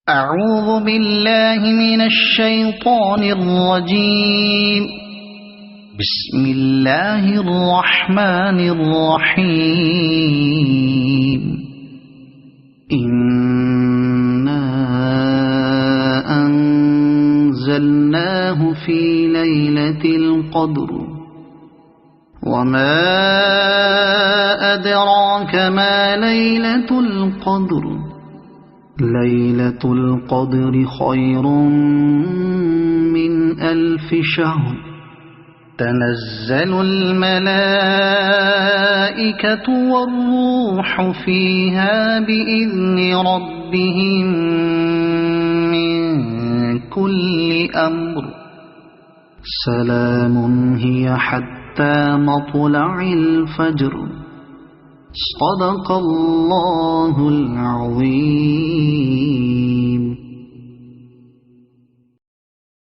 أعوذ بالله من الشيطان الرجيم. بسم الله الرحمن الرحيم. إنا أنزلناه في ليلة القدر وما أدراك ما ليلة القدر ليلة القدر خير من 1000 شهر تنزل الملائكة والروح فيها بإذن ربهم من كل أمر سلام هي حتى مطلع الفجر. صدق الله العظيم.